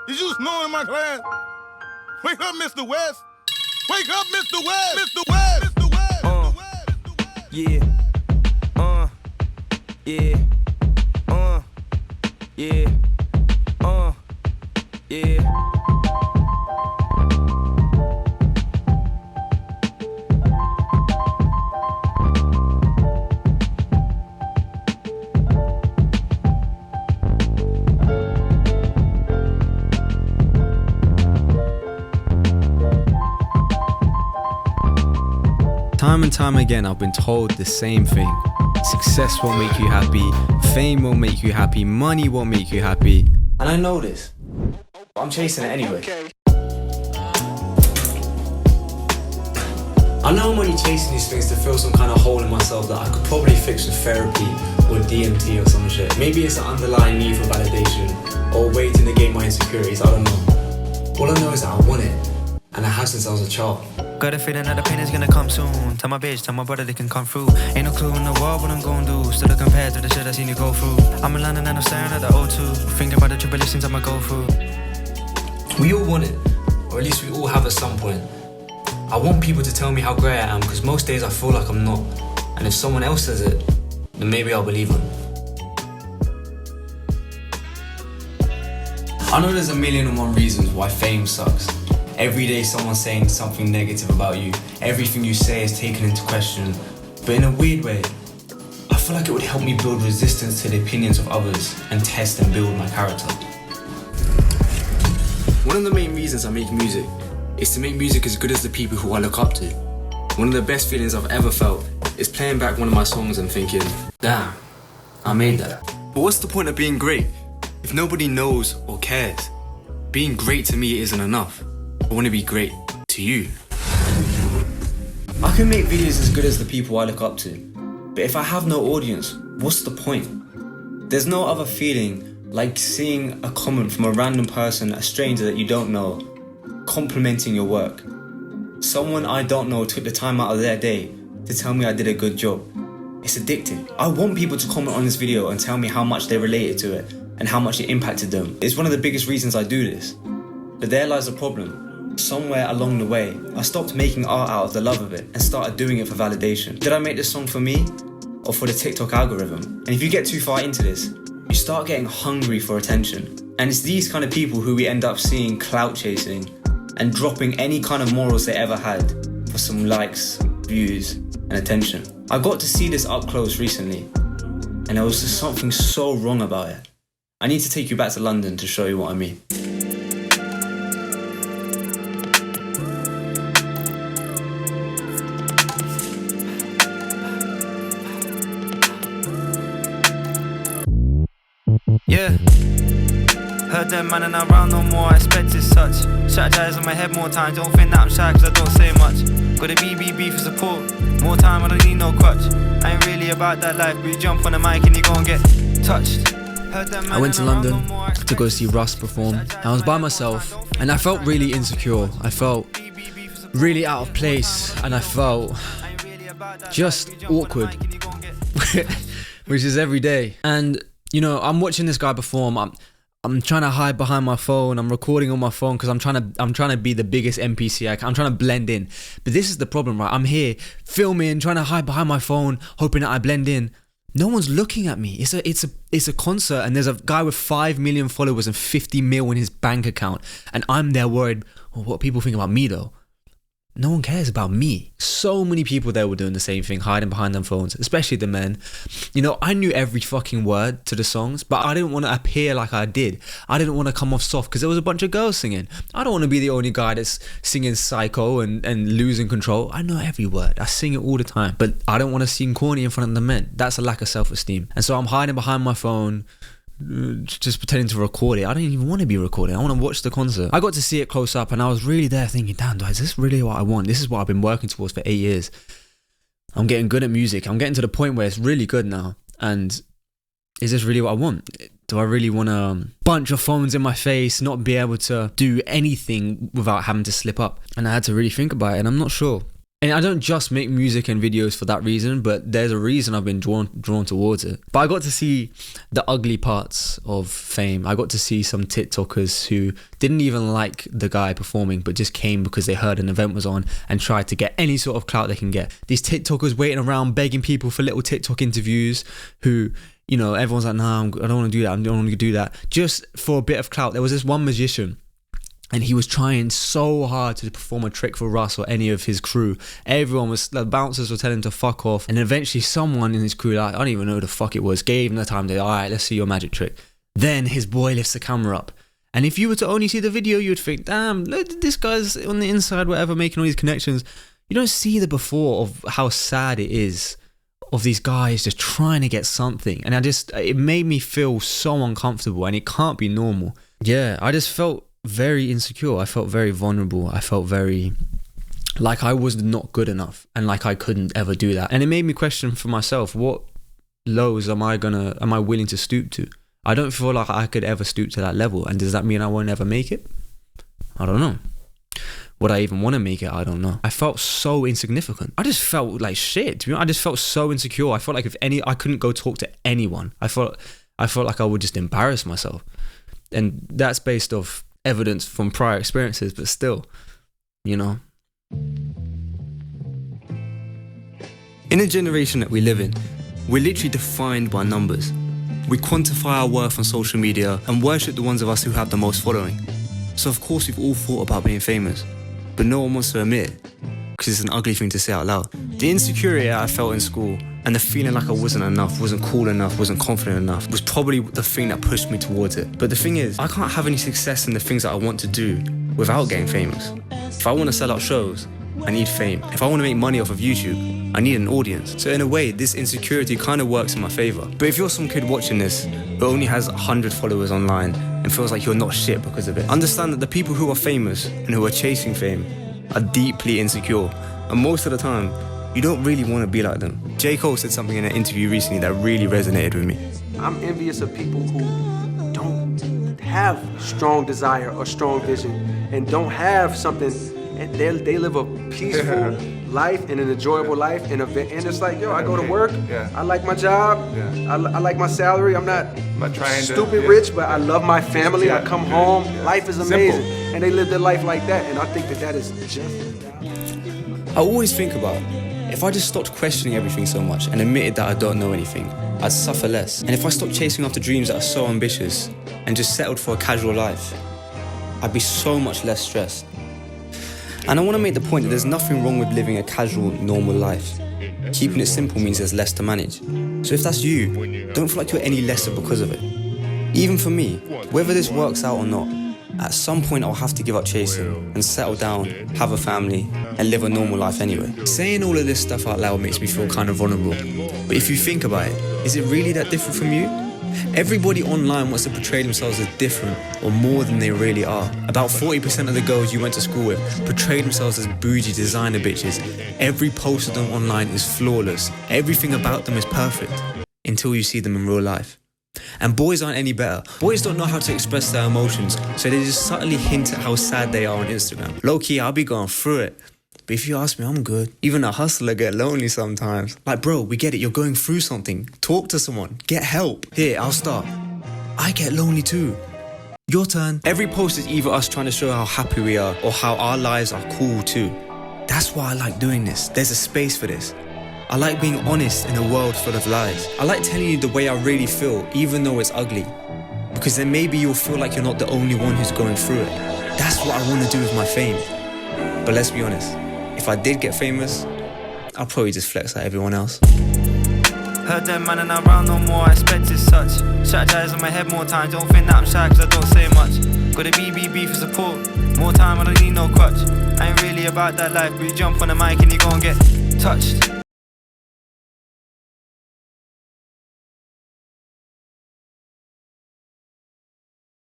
Is you snoring in my class? Wake up, Mr. West. Wake up, Mr. West. Mr. West. Mr. West. Yeah. Yeah. Yeah. Yeah. Time and time again, I've been told the same thing. Success won't make you happy, fame won't make you happy, money won't make you happy. And I know this, but I'm chasing it anyway. I know I'm only chasing these things to fill some kind of hole in myself that I could probably fix with therapy or DMT or some shit. Maybe it's an underlying need for validation or a way to negate my insecurities, I don't know. All I know is that I want it, and I have since I was a child. Got a feeling that the pain is gonna come soon. Tell my bitch, tell my brother they can come through. Ain't no clue in the world what I'm gonna do. Still compared to the shit I seen you go through. I'm in London and I'm staring at the O2, thinking about the tribulations I'ma go through. We all want it, or at least we all have at some point. I want people to tell me how great I am, because most days I feel like I'm not. And if someone else says it, then maybe I'll believe them. I know there's a million and one reasons why fame sucks. Every day someone's saying something negative about you. Everything you say is taken into question. But in a weird way, I feel like it would help me build resistance to the opinions of others and test and build my character. One of the main reasons I make music is to make music as good as the people who I look up to. One of the best feelings I've ever felt is playing back one of my songs and thinking, damn, I made that. But what's the point of being great if nobody knows or cares? Being great to me isn't enough. I want to be great to you. I can make videos as good as the people I look up to, but if I have no audience, what's the point? There's no other feeling like seeing a comment from a random person, a stranger that you don't know, complimenting your work. Someone I don't know took the time out of their day to tell me I did a good job. It's addictive. I want people to comment on this video and tell me how much they related to it and how much it impacted them. It's one of the biggest reasons I do this. But there lies the problem. Somewhere along the way, I stopped making art out of the love of it and started doing it for validation. Did I make this song for me or for the TikTok algorithm? And if you get too far into this, you start getting hungry for attention. And it's these kind of people who we end up seeing clout chasing and dropping any kind of morals they ever had for some likes, views, and attention. I got to see this up close recently, and there was just something so wrong about it. I need to take you back to London to show you what I mean. Yeah. Heard them man and I'm around no more, I expected such. Strategize in my head more times, don't think that I'm shy cause I don't say much. Got a BBB for support, more time I don't need no crutch. I ain't really about that life, but you jump on the mic and you gon' get touched. I went to London to go see Russ perform. I was by myself and I felt really insecure. I felt really out of place and I felt just awkward, which is every day. And you know, I'm watching this guy perform. I'm trying to hide behind my phone. I'm recording on my phone because I'm trying to be the biggest NPC I can. I'm trying to blend in. But this is the problem, right? I'm here filming, trying to hide behind my phone, hoping that I blend in. No one's looking at me. It's a concert, and there's a guy with 5 million followers and 50 mil in his bank account, and I'm there worried. Well, what people think about me though? No one cares about me. So many people there were doing the same thing, hiding behind their phones, especially the men. You know, I knew every fucking word to the songs, but I didn't want to appear like I did. I didn't want to come off soft because there was a bunch of girls singing. I don't want to be the only guy that's singing Psycho and losing control. I know every word. I sing it all the time, but I don't want to sing corny in front of the men. That's a lack of self-esteem. And so I'm hiding behind my phone, just pretending to record it. I don't even want to be recording. I want to watch the concert. I got to see it close up and I was really there thinking, damn, is this really what I want? This is what I've been working towards for 8 years. I'm getting good at music. I'm getting to the point where it's really good now. And is this really what I want? Do I really want a bunch of phones in my face, not be able to do anything without having to slip up? And I had to really think about it, and I'm not sure. And I don't just make music and videos for that reason, but there's a reason I've been drawn towards it. But I got to see the ugly parts of fame. I got to see some TikTokers who didn't even like the guy performing, but just came because they heard an event was on and tried to get any sort of clout they can get. These TikTokers waiting around begging people for little TikTok interviews who, you know, everyone's like, nah, I don't want to do that. I don't want to do that. Just for a bit of clout. There was this one magician, and he was trying so hard to perform a trick for Russ or any of his crew. Everyone was, the bouncers were telling him to fuck off. And eventually someone in his crew, like, I don't even know who the fuck it was, gave him the time. They're like, all right, let's see your magic trick. Then his boy lifts the camera up. And if you were to only see the video, you'd think, damn, look, this guy's on the inside, whatever, making all these connections. You don't see the before of how sad it is of these guys just trying to get something. And it made me feel so uncomfortable, and it can't be normal. Yeah, I just felt very insecure. I felt very vulnerable. I felt very like I was not good enough and like I couldn't ever do that. And it made me question for myself, what lows am I willing to stoop to? I don't feel like I could ever stoop to that level. And does that mean I won't ever make it? I don't know. Would I even want to make it? I don't know. I felt so insignificant. I just felt like shit. I just felt so insecure. I felt like I couldn't go talk to anyone. I felt like I would just embarrass myself. And that's based off evidence from prior experiences, but still, you know. In the generation that we live in, we're literally defined by numbers. We quantify our worth on social media and worship the ones of us who have the most following. So of course we've all thought about being famous, but no one wants to admit it, because it's an ugly thing to say out loud. The insecurity I felt in school and the feeling like I wasn't enough, wasn't cool enough, wasn't confident enough was probably the thing that pushed me towards it. But the thing is, I can't have any success in the things that I want to do without getting famous. If I want to sell out shows, I need fame. If I want to make money off of YouTube, I need an audience. So in a way, this insecurity kind of works in my favor. But if you're some kid watching this who only has 100 followers online and feels like you're not shit because of it, understand that the people who are famous and who are chasing fame are deeply insecure. And most of the time, you don't really want to be like them. J. Cole said something in an interview recently that really resonated with me. I'm envious of people who don't have strong desire or strong vision and don't have something, and they live a peaceful life and an enjoyable life, and it's like, yo, I go to work, I like my job, I like my salary, I'm not stupid rich, but I love my family, I come home, life is amazing. Simple. And they live their life like that, and I think that is just... I always think about, if I just stopped questioning everything so much and admitted that I don't know anything, I'd suffer less. And if I stopped chasing after dreams that are so ambitious and just settled for a casual life, I'd be so much less stressed. And I want to make the point that there's nothing wrong with living a casual, normal life. Keeping it simple means there's less to manage. So if that's you, don't feel like you're any lesser because of it. Even for me, whether this works out or not, at some point I'll have to give up chasing and settle down, have a family, and live a normal life anyway. Saying all of this stuff out loud makes me feel kind of vulnerable. But if you think about it, is it really that different from you? Everybody online wants to portray themselves as different or more than they really are. About 40% of the girls you went to school with portray themselves as bougie designer bitches. Every post of them online is flawless. Everything about them is perfect until you see them in real life. And boys aren't any better. Boys don't know how to express their emotions, so they just subtly hint at how sad they are on Instagram. Low-key, I'll be going through it. But if you ask me, I'm good. Even a hustler get lonely sometimes. Like, bro, we get it, you're going through something. Talk to someone, get help. Here, I'll start. I get lonely too. Your turn. Every post is either us trying to show how happy we are or how our lives are cool too. That's why I like doing this. There's a space for this. I like being honest in a world full of lies. I like telling you the way I really feel, even though it's ugly. Because then maybe you'll feel like you're not the only one who's going through it. That's what I want to do with my fame. But let's be honest, if I did get famous, I'll probably just flex like everyone else. Heard them man and I'm round no more, I expected such. Strategize in my head more time, don't think that I'm shy cause I don't say much. Got a BBB for support, more time I don't need no crutch. I ain't really about that life, but you jump on the mic and you gon' get touched.